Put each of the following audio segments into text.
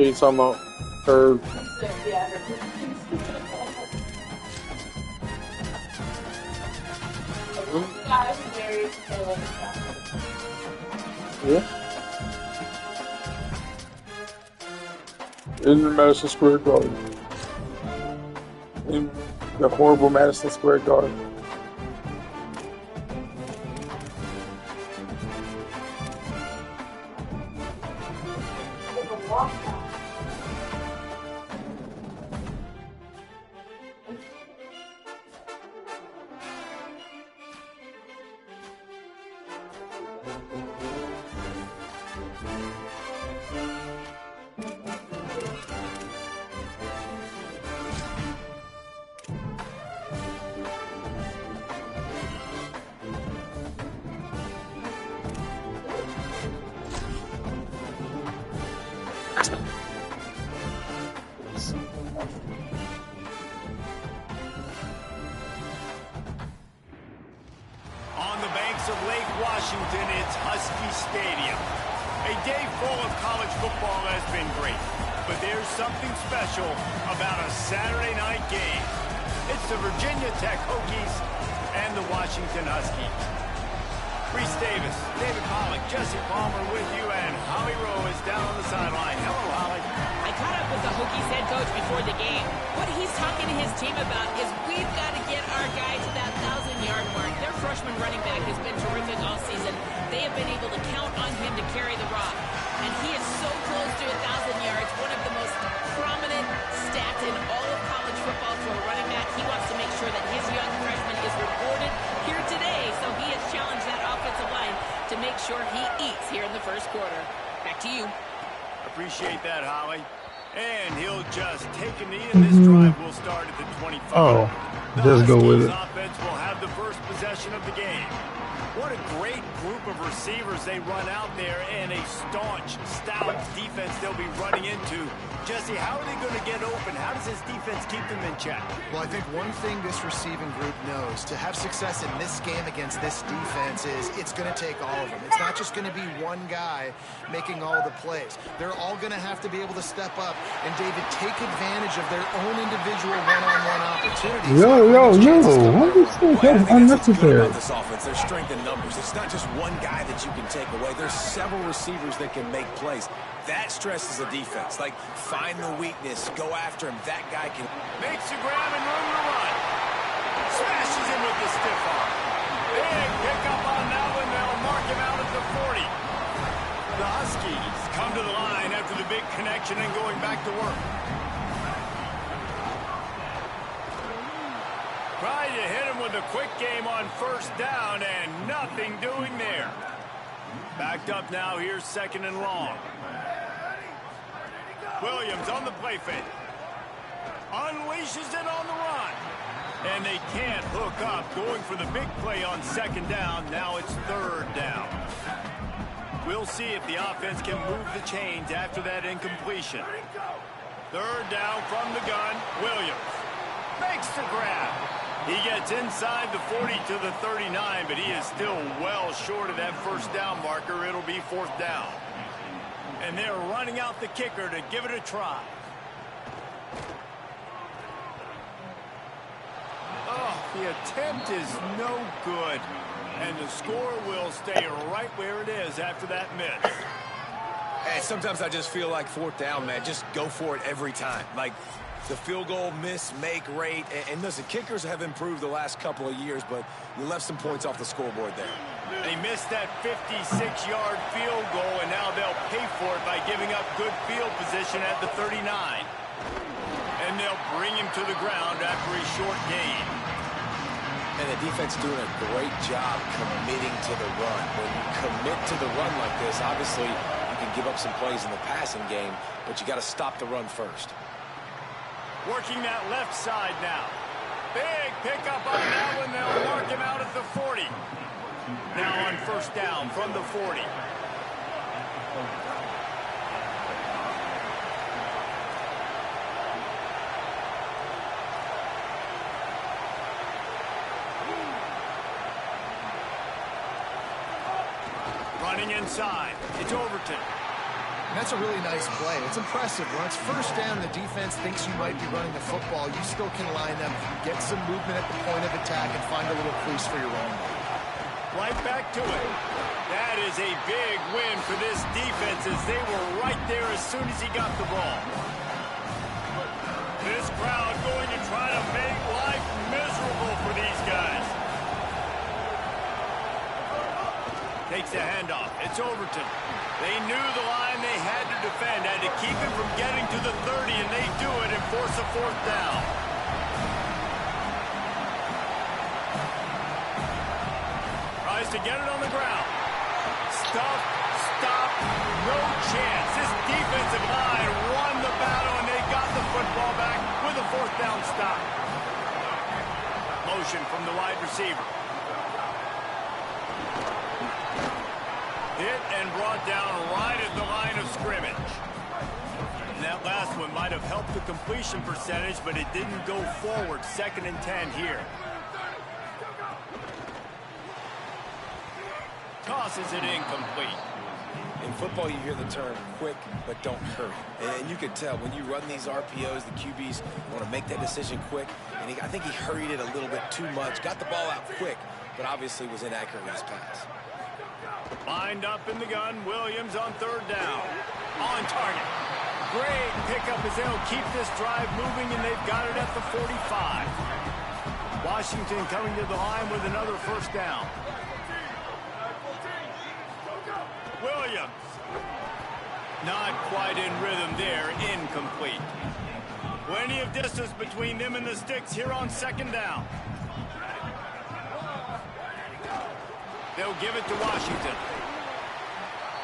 you talking about her? Yeah. In the Madison Square Garden. In the horrible Madison Square Garden. Appreciate that, Holly. And he'll just take a knee, and this drive will start at the 25. Oh, just go with it. Offense will have the first possession of the game. What a great group of receivers they run out there, and a staunch, stout defense they'll be running into. Jesse, how are they going to get open? How does this defense keep them in check? Well, I think one thing this receiving group knows, to have success in this game against this defense, is it's going to take all of them. It's not just going to be one guy making all the plays. They're all going to have to be able to step up and, David, take advantage of their own individual one-on-one opportunities. What is this? That's unnecessary. This offense, their strength in numbers. It's not just one guy that you can take away. There's several receivers that can make plays. That stresses a defense. Like, find the weakness, go after him. That guy can... Makes the grab and room to run. Smashes him with the stiff arm. Big pickup on that one. They'll mark him out at the 40. The Huskies come to the line after the big connection and going back to work. Tried to hit him with a quick game on first down, and nothing doing there. Backed up now. Here's second and long. Williams on the play fake. Unleashes it on the run. And they can't hook up. Going for the big play on second down. Now it's third down. We'll see if the offense can move the chains after that incompletion. Third down from the gun. Williams makes the grab. He gets inside the 40 to the 39, but he is still well short of that first down marker. It'll be fourth down. And they're running out the kicker to give it a try. Oh, the attempt is no good. And the score will stay right where it is after that miss. Hey, sometimes I just feel like fourth down, man. Just go for it every time. Like, the field goal miss, make rate. And listen, kickers have improved the last couple of years, but you left some points off the scoreboard there. They missed that 56-yard field goal, and now they'll pay for it by giving up good field position at the 39. And they'll bring him to the ground after a short gain. And the defense doing a great job committing to the run. When you commit to the run like this, obviously you can give up some plays in the passing game, but you got to stop the run first. Working that left side now. Big pickup on that one. They'll mark him out at the 40. Now on first down from the 40. Running inside. It's Overton. And that's a really nice play. It's impressive. When it's first down, the defense thinks you might be running the football. You still can line them, get some movement at the point of attack, and find a little crease for your running back. Right back to it. That is a big win for this defense as they were right there as soon as he got the ball. This crowd going to try to make life miserable for these guys. Takes the handoff. It's Overton. They knew the line they had to defend, had to keep him from getting to the 30, and they do it and force a fourth down. Tries to get it on the ground. Stuff, stop, no chance. This defensive line won the battle, and they got the football back with a fourth down stop. Motion from the wide receiver. Hit and brought down right at the line of scrimmage. And that last one might have helped the completion percentage, but it didn't go forward. 2nd and 10 here. Tosses it incomplete. In football, you hear the term quick, but don't hurry. And you can tell when you run these RPOs, the QBs want to make that decision quick. And I think he hurried it a little bit too much. Got the ball out quick, but obviously was inaccurate in his pass. Lined up in the gun. Williams on 3rd down. On target. Great pickup as they'll keep this drive moving, and they've got it at the 45. Washington coming to the line with another first down. Williams. Not quite in rhythm there. Incomplete. Plenty of distance between them and the sticks here on 2nd down. They'll give it to Washington.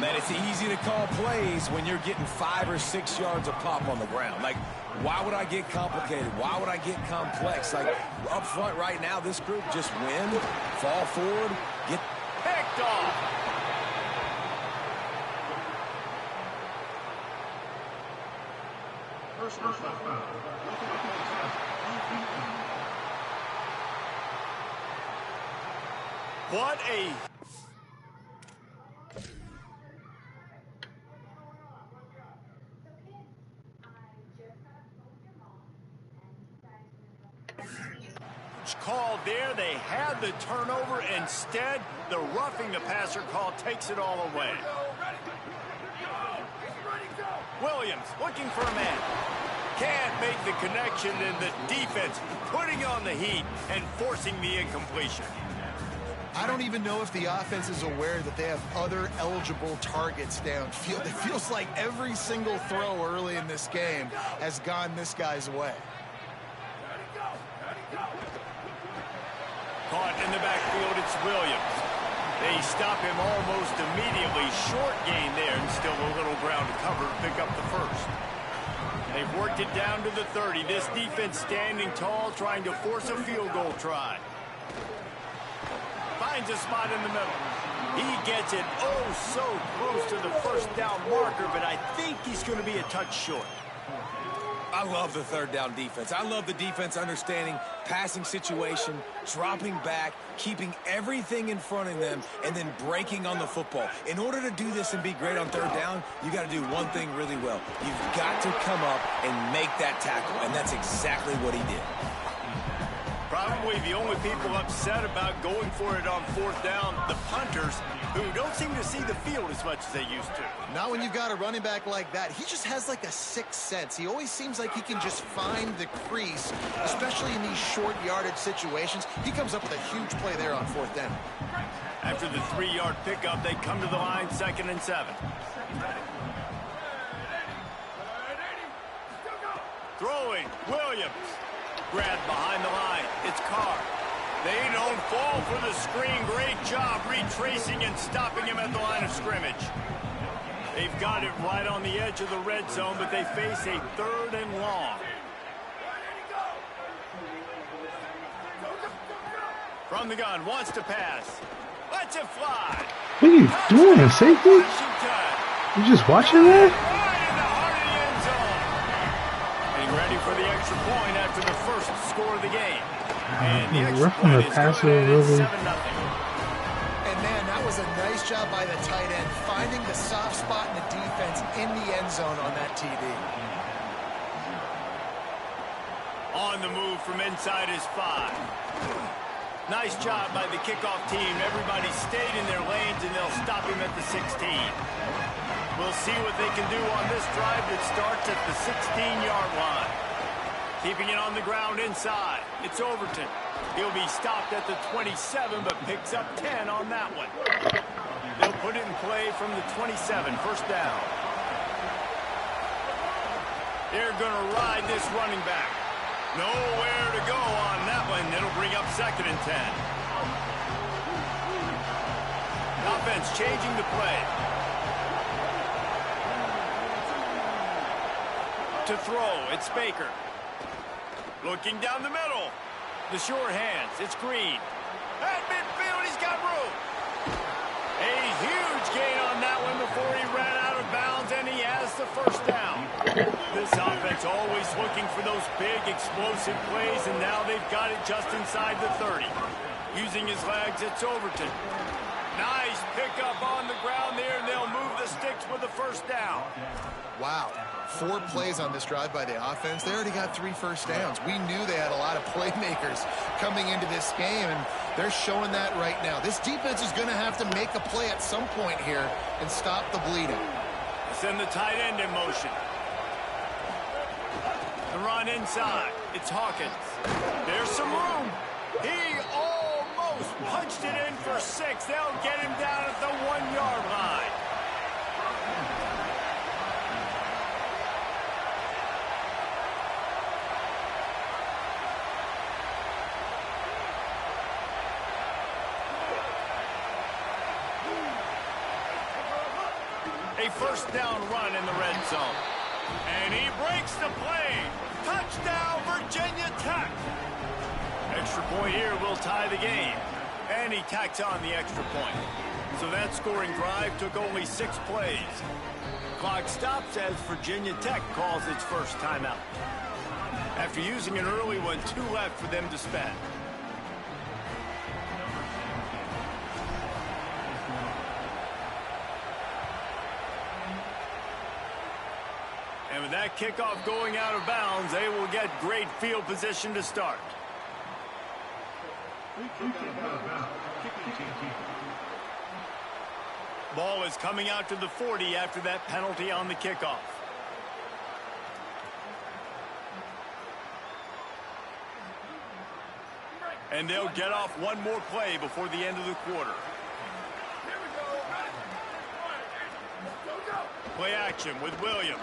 Man, it's easy to call plays when you're getting 5 or 6 yards of pop on the ground. Like, why would I get complicated? Why would I get complex? Like, up front right now, this group just win, fall forward, get picked off. What a... call there. They had the turnover. Instead, the roughing the passer call takes it all away. Williams looking for a man. Can't make the connection, and the defense putting on the heat and forcing the incompletion. I don't even know if the offense is aware that they have other eligible targets downfield. It feels like every single throw early in this game has gone this guy's way. Caught in the backfield, it's Williams. They stop him almost immediately. Short gain there, and still a little ground to cover to pick up the first. They've worked it down to the 30. This defense standing tall, trying to force a field goal try. Finds a spot in the middle. He gets it oh so close to the first down marker, but I think he's going to be a touch short. I love the 3rd down defense. I love the defense understanding passing situation, dropping back, keeping everything in front of them, and then breaking on the football. In order to do this and be great on 3rd down, you got to do one thing really well. You've got to come up and make that tackle, and that's exactly what he did. Probably the only people upset about going for it on 4th down, the punters, who don't seem to see the field as much as they used to. Not when you've got a running back like that. He just has like a sixth sense. He always seems like he can just find the crease, especially in these short yardage situations. He comes up with a huge play there on 4th down. After the 3-yard pickup, they come to the line, 2nd and 7. Throwing, Williams. Grabbed behind the line. It's Carr. They don't fall for the screen. Great job retracing and stopping him at the line of scrimmage. They've got it right on the edge of the red zone, but they face a 3rd and long. From the gun, wants to pass. Lets it fly. What are you doing, safety? You just watching that? Ready for the extra point after the first score of the game. And the extra roughing the point is passer good, and it's really. 7-0. And man, that was was a nice job by the tight end, finding the soft spot in the defense in the end zone on that TD. On the move from inside his 5. Nice job by the kickoff team. Everybody stayed in their lanes, and they'll stop him at the 16. We'll see what they can do on this drive that starts at the 16-yard line. Keeping it on the ground inside. It's Overton. He'll be stopped at the 27, but picks up 10 on that one. They'll put it in play from the 27, first down. They're going to ride this running back. Nowhere to go on that one. It'll bring up 2nd and 10. Offense changing the play. To throw, it's Baker. Looking down the middle. The sure hands, it's Green. At midfield, he's got room. A huge gain on that one before he ran out of bounds, and he has the first down. This offense always looking for those big, explosive plays, and now they've got it just inside the 30. Using his legs, it's Overton. Nice pickup on the ground there, and they'll move the sticks with the first down. Wow. 4 plays on this drive by the offense. They already got 3 first downs. We knew they had a lot of playmakers coming into this game, and they're showing that right now. This defense is going to have to make a play at some point here and stop the bleeding. Send the tight end in motion. The run inside. It's Hawkins. There's some room. He almost punched it in for 6. They'll get him down at the 1-yard line. A first down run in the red zone. And he breaks the play. Touchdown, Virginia Tech. Extra point here will tie the game. And he tacks on the extra point. So that scoring drive took only 6 plays. Clock stops as Virginia Tech calls its first timeout. After using an early one, 2 left for them to spend. And with that kickoff going out of bounds, they will get great field position to start. Ball is coming out to the 40 after that penalty on the kickoff. And they'll get off one more play before the end of the quarter. Play action with Williams.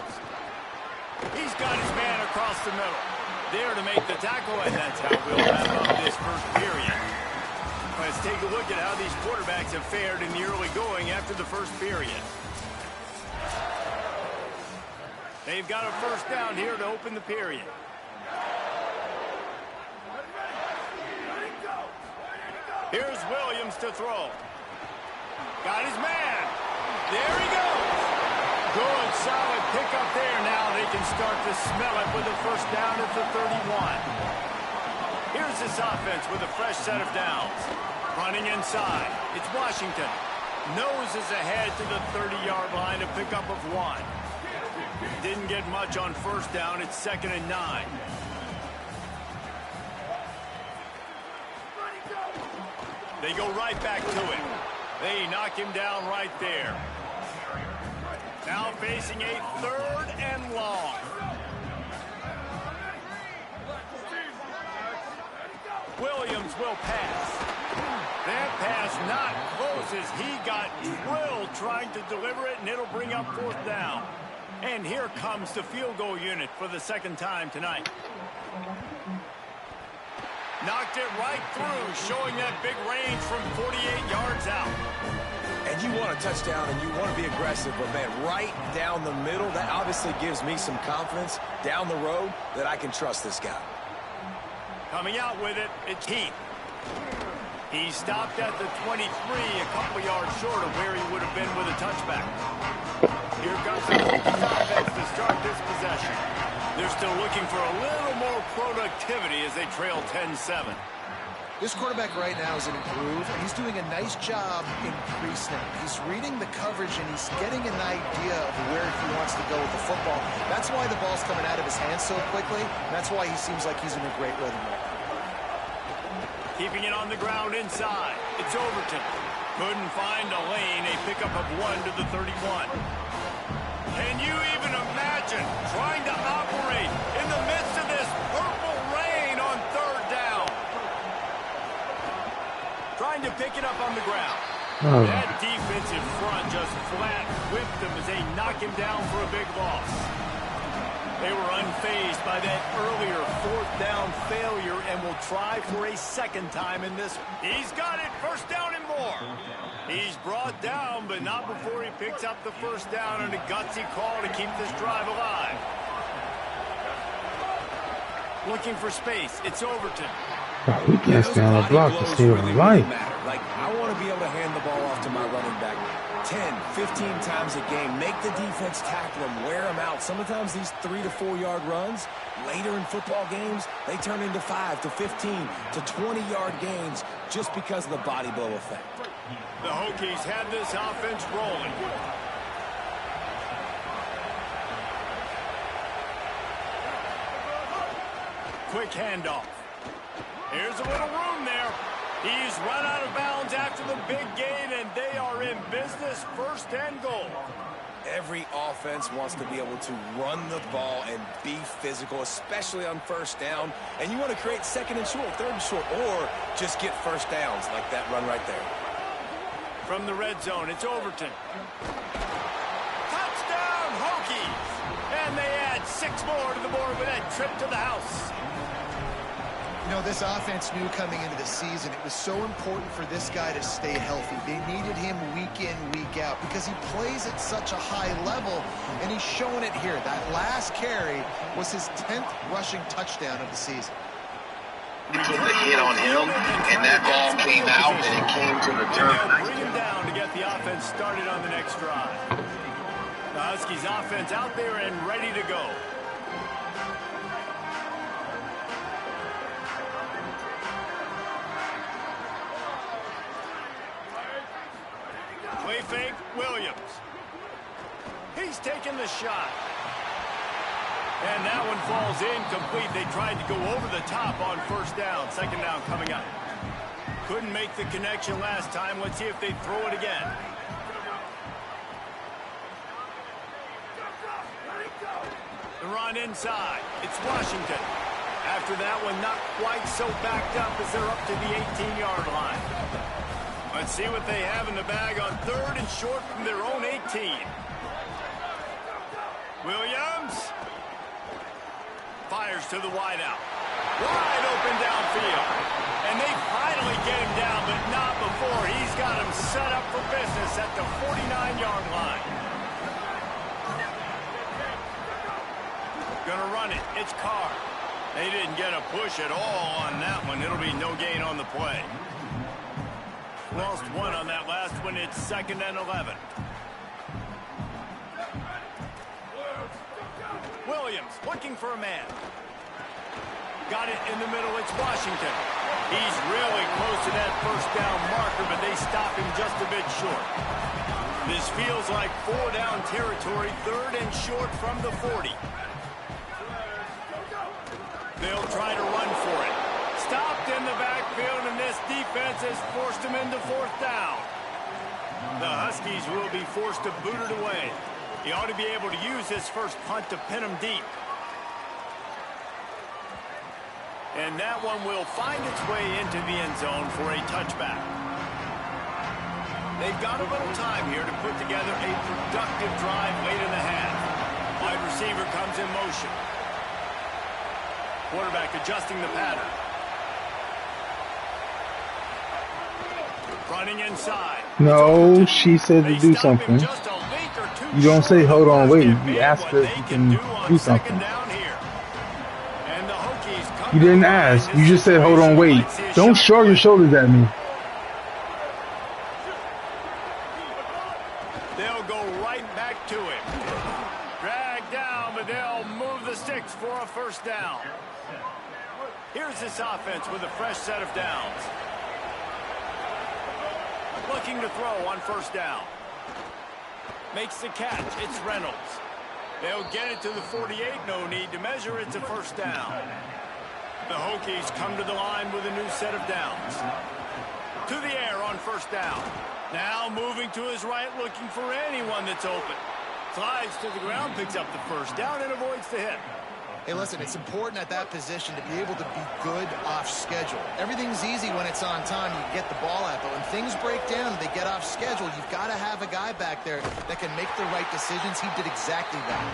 He's got his man across the middle. There to make the tackle, and that's how we'll wrap up this first period. Let's take a look at how these quarterbacks have fared in the early going after the first period. They've got a first down here to open the period. Here's Williams to throw. Got his man. There he goes. Good, solid pickup there. Now they can start to smell it with a first down at the 31. Here's this offense with a fresh set of downs. Running inside. It's Washington. Noses ahead to the 30-yard line, a pickup of 1. Didn't get much on first down. It's 2nd and 9. They go right back to him. They knock him down right there. Now facing a 3rd and long. Williams will pass. That pass not close as he got drilled trying to deliver it, and it'll bring up 4th down. And here comes the field goal unit for the 2nd time tonight. Knocked it right through, showing that big range from 48 yards out. And you want a touchdown and you want to be aggressive, but man, right down the middle, that obviously gives me some confidence down the road that I can trust this guy. Coming out with it, it's Heath. He stopped at the 23, a couple yards short of where he would have been with a touchback. Here comes the offense to start this possession. They're still looking for a little more productivity as they trail 10-7. This quarterback right now is in a groove, and he's doing a nice job in pre-snap. He's reading the coverage, and he's getting an idea of where he wants to go with the football. That's why the ball's coming out of his hands so quickly. That's why he seems like he's in a great rhythm right now. Keeping it on the ground inside. It's Overton. Couldn't find a lane. A pickup of 1 to the 31. Can you even imagine trying to operate in the midst of this purple rain on 3rd down? Trying to pick it up on the ground. Oh. That defensive front just flat whipped him as they knock him down for a big loss. They were unfazed by that earlier 4th down failure and will try for a 2nd time in this. He's got it, 1st down and more. He's brought down, but not before he picks up the 1st down and a gutsy call to keep this drive alive. Looking for space, it's Overton. We can't stay on the block to save our life. Like, I want to be able to hand the ball off to my running back 10, 15 times a game. Make the defense tackle them, wear them out. Sometimes these 3 to 4 yard runs, later in football games, they turn into 5 to 15 to 20 yard gains just because of the body blow effect. The Hokies have this offense rolling. Quick handoff. Here's a little room there. He's run out of bounds after the big gain, and they are in business, 1st and goal. Every offense wants to be able to run the ball and be physical, especially on 1st down. And you want to create 2nd and short, 3rd and short, or just get 1st downs like that run right there. From the red zone, it's Overton. Touchdown, Hokies! And they add 6 more to the board with that trip to the house. You know, this offense knew coming into the season it was so important for this guy to stay healthy. They needed him week in, week out because he plays at such a high level, and he's showing it here. That last carry was his 10th rushing touchdown of the season. He took the hit on him, and that ball came out, and it came to the turf. They'll bring him down to get the offense started on the next drive. The Huskies offense out there and ready to go. Play fake, Williams. He's taking the shot. And that one falls incomplete. They tried to go over the top on 1st down. 2nd down coming up. Couldn't make the connection last time. Let's see if they throw it again. The run inside. It's Washington. After that one, not quite so backed up as they're up to the 18-yard line. Let's see what they have in the bag on 3rd and short from their own 18. Williams fires to the wideout. Wide open downfield. And they finally get him down, but not before. He's got him set up for business at the 49-yard line. Gonna run it. It's Carr. They didn't get a push at all on that one. It'll be no gain on the play. Lost 1 on that last one. It's 2nd and 11. Williams looking for a man. Got it in the middle. It's Washington. He's really close to that 1st down marker, but they stop him just a bit short. This feels like 4-down territory. 3rd and short from the 40. They'll try to run for it. Stopped in the backfield, and this defense has forced him into 4th down. The Huskies will be forced to boot it away. He ought to be able to use his first punt to pin him deep. And that one will find its way into the end zone for a touchback. They've got a little time here to put together a productive drive late in the half. Wide receiver comes in motion. Quarterback adjusting the pattern. Running inside. No, she said to do something. You don't say, hold on, wait. You ask her if you can do something. You didn't ask. You just said, hold on, wait. Don't shrug your shoulders at me. They'll go right back to him. Drag down, but they'll move the sticks for a 1st down. Here's this offense with a fresh set of downs. Looking to throw on first down. Makes the catch. It's Reynolds. They'll get it to the 48. No need to measure. It's a first down. The Hokies come to the line with a new set of downs. To the air on first down. Now moving to his right, looking for anyone that's open. Slides to the ground, picks up the first down, and avoids the hit. Hey, listen, it's important at that position to be able to be good off schedule. Everything's easy when it's on time. You get the ball out, but when things break down, they get off schedule. You've got to have a guy back there that can make the right decisions. He did exactly that.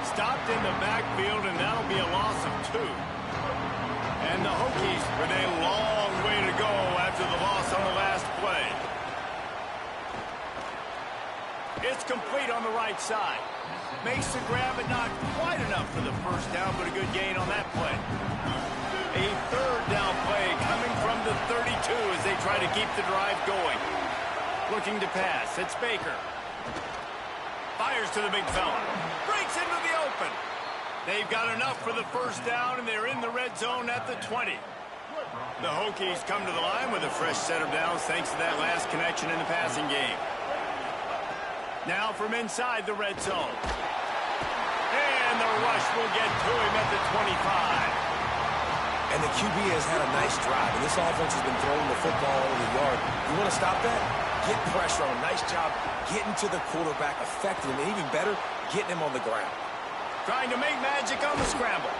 Stopped in the backfield, and that'll be a loss of 2. And the Hokies with a long way to go after the loss on the last play. It's complete on the right side. Makes the grab, but not quite enough for the first down, but a good gain on that play. A third down play coming from the 32 as they try to keep the drive going. Looking to pass. It's Baker. Fires to the big fella. Breaks into the open. They've got enough for the first down, and they're in the red zone at the 20. The Hokies come to the line with a fresh set of downs thanks to that last connection in the passing game. Now from inside the red zone. And the rush will get to him at the 25. And the QB has had a nice drive, and this offense has been throwing the football over the yard. You want to stop that? Get pressure on him. Nice job getting to the quarterback, affecting him, and even better, getting him on the ground. Trying to make magic on the scramble.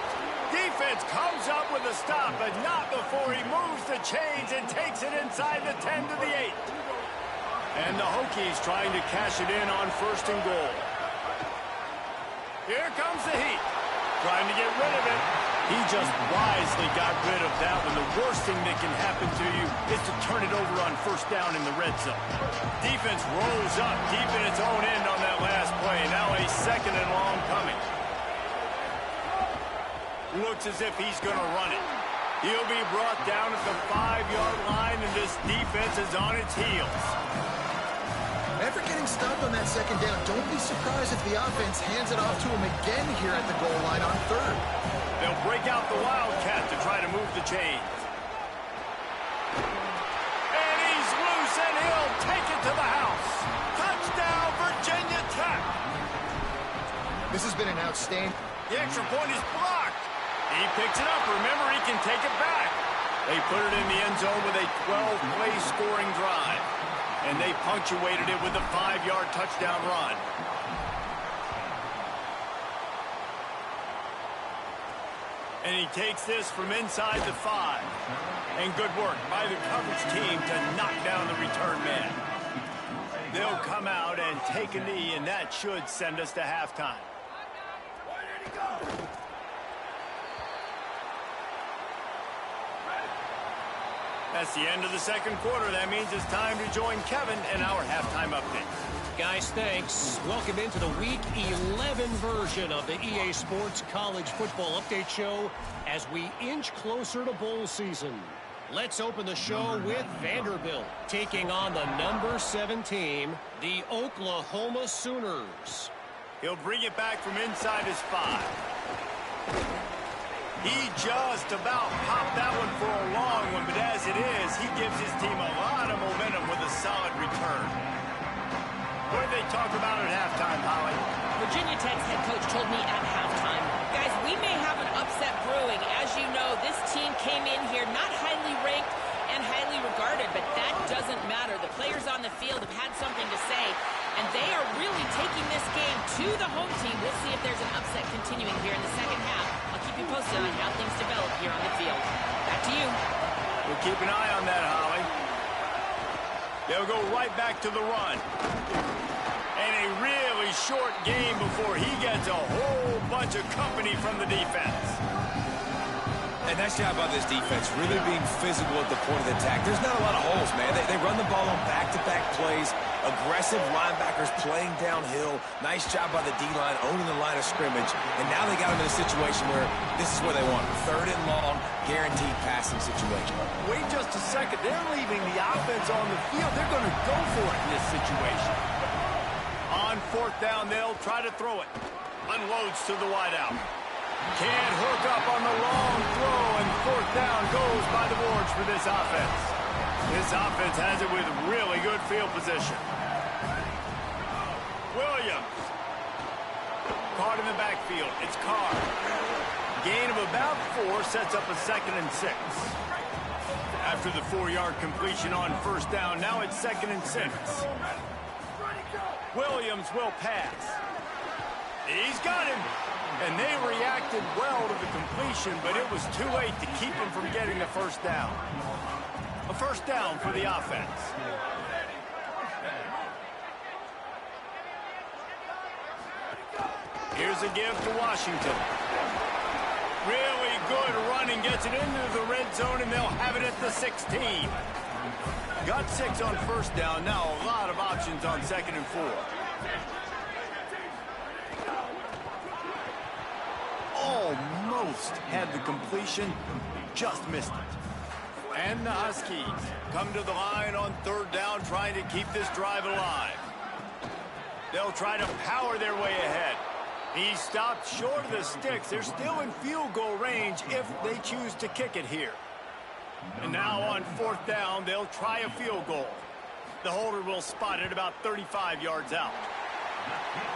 Defense comes up with a stop, but not before he moves the chains and takes it inside the 10 to the 8. And the Hokies trying to cash it in on first and goal. Here comes the heat. Trying to get rid of it. He just wisely got rid of that when the worst thing that can happen to you is to turn it over on first down in the red zone. Defense rolls up deep in its own end on that last play. Now a second and long coming. Looks as if he's going to run it. He'll be brought down at the 5-yard line, and this defense is on its heels. After getting stopped on that second down, don't be surprised if the offense hands it off to him again here at the goal line on third. They'll break out the Wildcat to try to move the chains. And he's loose, and he'll take it to the house. Touchdown, Virginia Tech. This has been an outstanding... The extra point is blocked. He picks it up. Remember, he can take it back. They put it in the end zone with a 12-play scoring drive. And they punctuated it with a 5-yard touchdown run. And he takes this from inside the 5. And good work by the coverage team to knock down the return man. They'll come out and take a knee, and that should send us to halftime. That's the end of the second quarter. That means it's time to join Kevin in our halftime update. Guys, thanks. Welcome into the Week 11 version of the EA Sports College Football Update Show as we inch closer to bowl season. Let's open the show with Vanderbilt taking on the number 7 team, the Oklahoma Sooners. He'll bring it back from inside his 5. He just about popped that one for a long one, but as it is, he gives his team a lot of momentum with a solid return. What did they talk about at halftime, Holly? Virginia Tech's head coach told me at halftime, guys, we may have an upset brewing. As you know, this team came in here not highly ranked and highly regarded, but that doesn't matter. The players on the field have had something to say, and they are really taking this game to the home team. We'll see if there's an upset continuing here in the second half. I'll keep you posted on how things develop here on the field. Back to you. We'll keep an eye on that, Holly. They'll go right back to the run. And a really short game before he gets a whole bunch of company from the defense. And nice job by this defense, really being physical at the point of the attack. There's not a lot of holes, man. They run the ball on back-to-back plays. Aggressive linebackers playing downhill. Nice job by the D-line, owning the line of scrimmage. And now they got them in a situation where this is where they want them. Third and long, guaranteed passing situation. Wait just a second. They're leaving the offense on the field. They're going to go for it in this situation. On fourth down, they'll try to throw it. Unloads to the wideout. Can't hook up on the long throw, and fourth down goes by the boards for this offense. This offense has it with really good field position. Williams. Caught in the backfield. It's Carr. Gain of about 4 sets up a 2nd and 6. After the 4-yard completion on first down, now it's 2nd and 6. Williams will pass. He's got him. And they reacted well to the completion, but it was too late to keep him from getting the first down. A first down for the offense. Here's a give to Washington. Really good running, gets it into the red zone, and they'll have it at the 16. Got 6 on first down. Now a lot of options on 2nd and 4. Almost had the completion, just missed it. And the Huskies come to the line on 3rd down, trying to keep this drive alive. They'll try to power their way ahead. He stopped short of the sticks. They're still in field goal range if they choose to kick it here. And now on 4th down, they'll try a field goal. The holder will spot it about 35 yards out.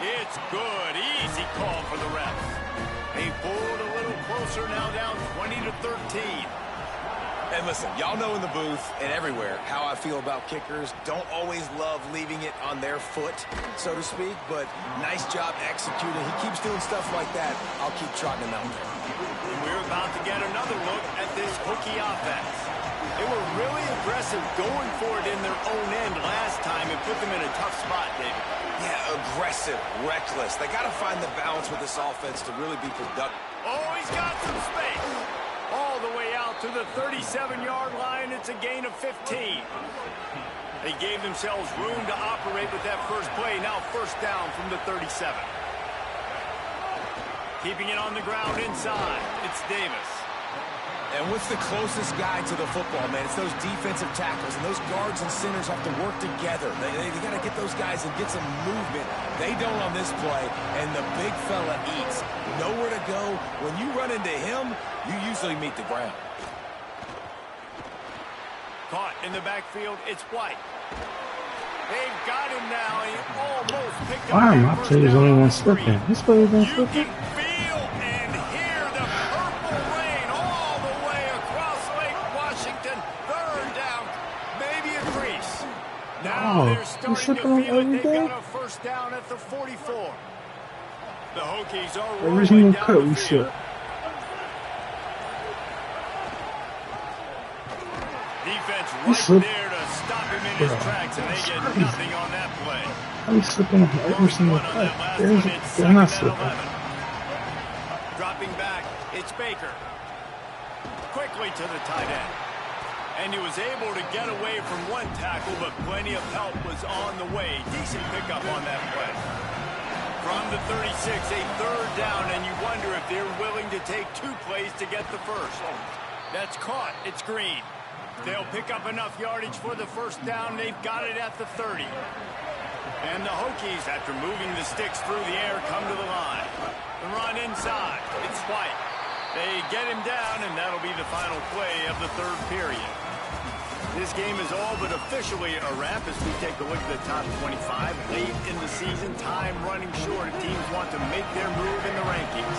It's good. Easy call for the refs. They pulled a little closer, now down 20-13. And listen, y'all know in the booth and everywhere how I feel about kickers. Don't always love leaving it on their foot, so to speak, but nice job executing. He keeps doing stuff like that. I'll keep trotting him out there. We're about to get another look at this Hokie offense. They were really aggressive going for it in their own end last time and put them in a tough spot, David. Yeah, aggressive, reckless. They got to find the balance with this offense to really be productive. Oh, he's got some space. All the way out to the 37-yard line. It's a gain of 15. They gave themselves room to operate with that first play. Now first down from the 37. Keeping it on the ground inside. It's Davis. And what's the closest guy to the football, man? It's those defensive tackles, and those guards and centers have to work together. They got to get those guys and get some movement. They don't on this play, and the big fella eats. Nowhere to go. When you run into him, you usually meet the ground. Caught in the backfield, it's White. They've got him now. He almost picked up. Wow, my player's only one slipping. This player's been slipping. Feel and hear the purple rain all the way across Lake Washington. 3rd down, maybe a crease. Now they're starting to feel it. They've got a first down at the 44. The Hokies are rolling down the field. Defense right there to stop him in his tracks, and they get nothing on that play. I'm slipping on every single play. They're not slipping. Dropping back, it's Baker. Quickly to the tight end. And he was able to get away from one tackle, but plenty of help was on the way. Decent pickup on that play. From the 36, a 3rd down, and you wonder if they're willing to take 2 plays to get the first. That's caught. It's Green. They'll pick up enough yardage for the first down. They've got it at the 30. And the Hokies, after moving the sticks through the air, come to the line. The run inside. It's White. They get him down, and that'll be the final play of the 3rd period. This game is all but officially a wrap as we take a look at the top 25. Late in the season, time running short. Teams want to make their move in the rankings.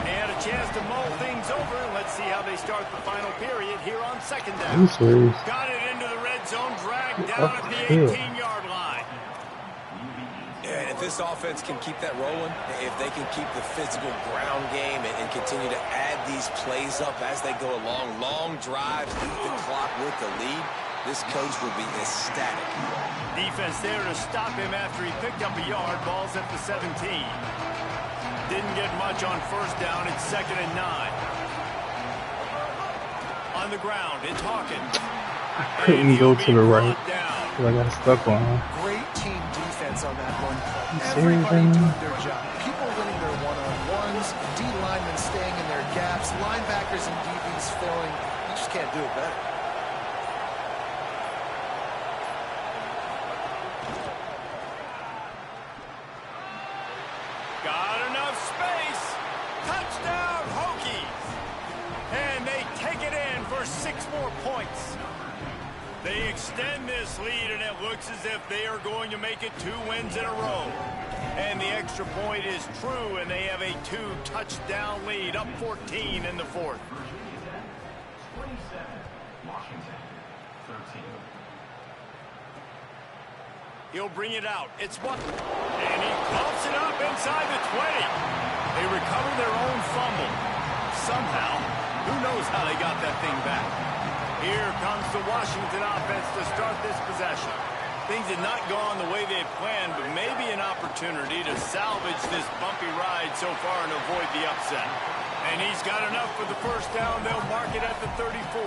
They had a chance to mull things over. Let's see how they start the final period here on 2nd down. Got it into the red zone, dragged down at the 18-yard line. And if this offense can keep that rolling, if they can keep the physical ground game and continue to add these plays up as they go along, long drives, eat the clock with the lead, this coach will be ecstatic. Defense there to stop him after he picked up a yard. Ball's at the 17. Didn't get much on first down. It's 2nd and 9. On the ground, it's Hawkins. I couldn't go to the right because I got stuck on him. Great team defense on that one. Everybody doing their job. People winning their one-on-ones, D linemen staying in their gaps, linebackers and DBs filling. You just can't do it better. Got enough space. Touchdown, score 6 more points. They extend this lead, and it looks as if they are going to make it 2 wins in a row. And the extra point is true, and they have a 2-touchdown lead, up 14 in the 4th. He'll bring it out. It's one. And he clumps it up inside the 20. They recover their own fumble. Somehow, who knows how they got that thing back. Here comes the Washington offense to start this possession. Things had not gone the way they had planned, but maybe an opportunity to salvage this bumpy ride so far and avoid the upset. And he's got enough for the first down. They'll mark it at the 34.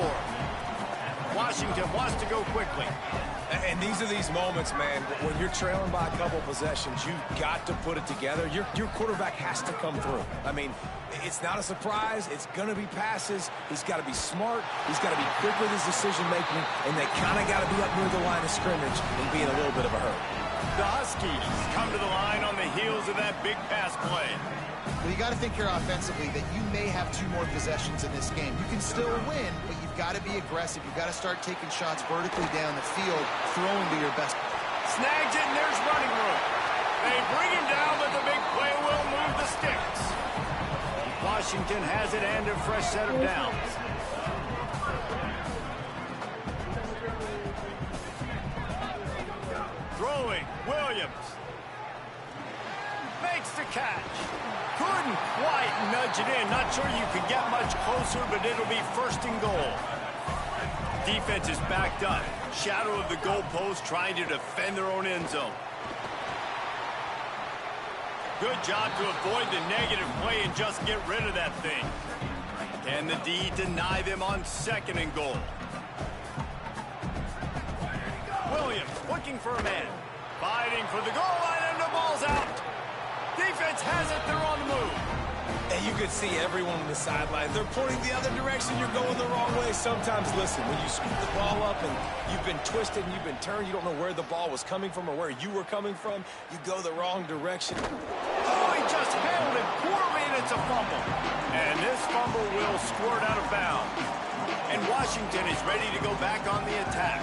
Washington wants to go quickly. And these are these moments, man, when you're trailing by a couple possessions, you've got to put it together. Your quarterback has to come through. I mean, it's not a surprise. It's going to be passes. He's got to be smart. He's got to be quick with his decision-making, and they kind of got to be up near the line of scrimmage and be in a little bit of a hurry. The Huskies come to the line on the heels of that big pass play. Well, you got to think here offensively that you may have 2 more possessions in this game. You can still win, but you've got to be aggressive. You've got to start taking shots vertically down the field, throwing to your best. Snags it, and there's running room. They bring him down, but the big play will move the sticks. Washington has it and a fresh set of downs. Throwing, Williams. Makes the catch. Couldn't quite nudge it in. Not sure you could get much closer, but it'll be 1st and goal. Defense is backed up. Shadow of the goalpost, trying to defend their own end zone. Good job to avoid the negative play and just get rid of that thing. Can the D deny them on 2nd and goal? Williams looking for a man. Fighting for the goal line, and the ball's out. Defense has it. They're on the move. And you could see everyone on the sideline. They're pointing the other direction. You're going the wrong way. Sometimes, listen, when you scoop the ball up and you've been twisted and you've been turned, you don't know where the ball was coming from or where you were coming from, you go the wrong direction. Oh, he just handled it poorly, and it's a fumble. And this fumble will squirt out of bounds. And Washington is ready to go back on the attack.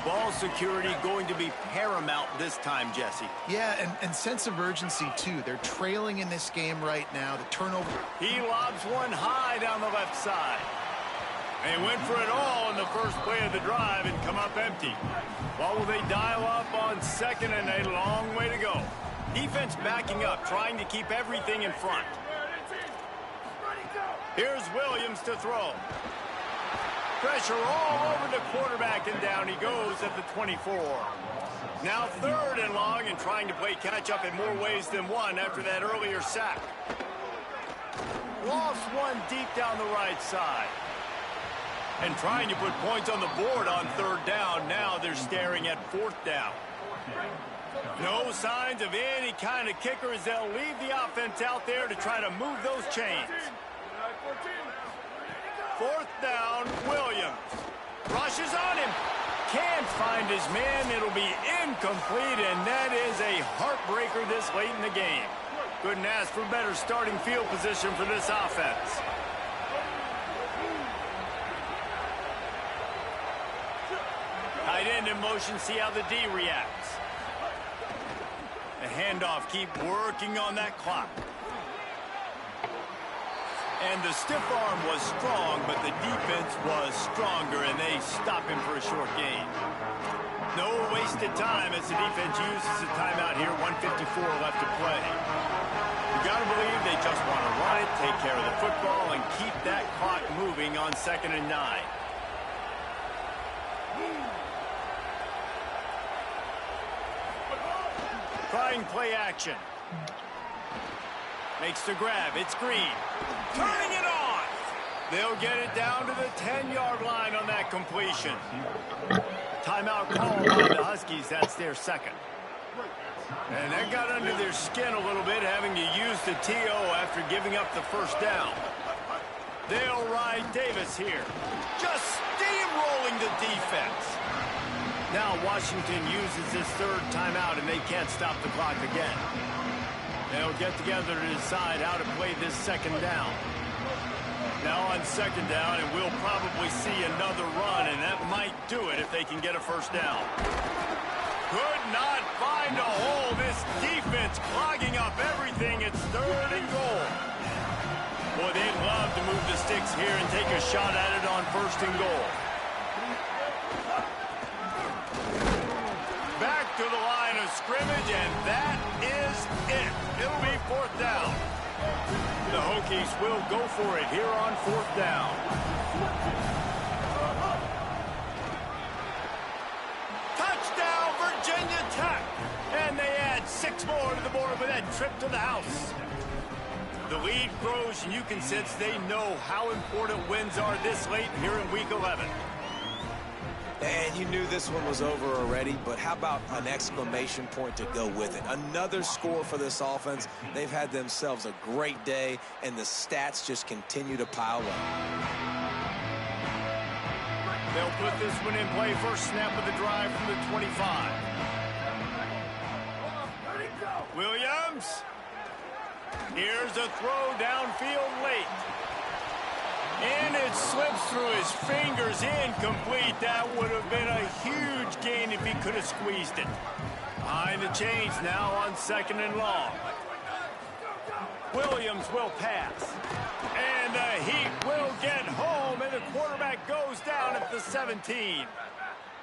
Ball security going to be paramount this time, Jesse. Yeah, and sense of urgency, too. They're trailing in this game right now. The turnover. He lobs one high down the left side. They went for it all in the first play of the drive and come up empty. What will they dial up on 2nd and a long way to go? Defense backing up, trying to keep everything in front. Here's Williams to throw. Pressure all over the quarterback, and down he goes at the 24. Now 3rd and long, and trying to play catch-up in more ways than one after that earlier sack. Lost one deep down the right side. And trying to put points on the board on 3rd down. Now they're staring at 4th down. No signs of any kind of kickers. They'll leave the offense out there to try to move those chains. 4th down, Williams. Rushes on him. Can't find his man. It'll be incomplete, and that is a heartbreaker this late in the game. Couldn't ask for better starting field position for this offense. Tight end in motion, see how the D reacts. The handoff, keep working on that clock. And the stiff arm was strong, but the defense was stronger, and they stop him for a short gain. No wasted time as the defense uses a timeout here. 1:54 left to play. You got to believe they just want to run it, take care of the football, and keep that clock moving on 2nd and 9. Trying play action. Makes the grab. It's Green. Turning it on. They'll get it down to the 10-yard line on that completion. Timeout called by the Huskies. That's their 2nd. And that got under their skin a little bit, having to use the TO after giving up the 1st down. They'll ride Davis here. Just steamrolling the defense. Now Washington uses this 3rd timeout, and they can't stop the clock again. They'll get together to decide how to play this 2nd down. Now on second down, and we'll probably see another run, and that might do it if they can get a first down. Could not find a hole. This defense clogging up everything. It's third and goal. Boy, they'd love to move the sticks here and take a shot at it on first and goal. Back to the line of scrimmage, and that is it. It'll be fourth down. The Hokies will go for it here on fourth down. Touchdown, Virginia Tech. And they add 6 more to the board with that trip to the house. The lead grows, and you can sense they know how important wins are this late here in Week 11. And you knew this one was over already, but how about an exclamation point to go with it? Another score for this offense. They've had themselves a great day, and the stats just continue to pile up. They'll put this one in play. First snap of the drive from the 25. Williams. Here's a throw downfield late. And it slips through his fingers, incomplete. That would have been a huge gain if he could have squeezed it. Behind the chains now on second and long. Williams will pass. And the Heat will get home, and the quarterback goes down at the 17.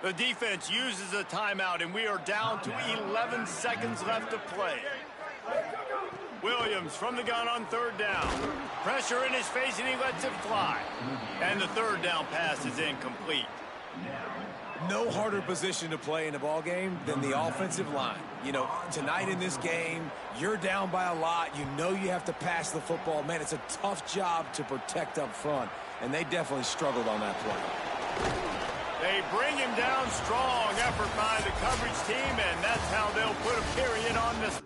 The defense uses a timeout, and we are down to 11 seconds left to play. Williams from the gun on third down. Pressure in his face, and he lets it fly. And the third down pass is incomplete. No harder position to play in a ball game than the offensive line. You know, tonight in this game, you're down by a lot. You know you have to pass the football. Man, it's a tough job to protect up front, and they definitely struggled on that play. They bring him down. Strong effort by the coverage team, and that's how they'll put a period on this.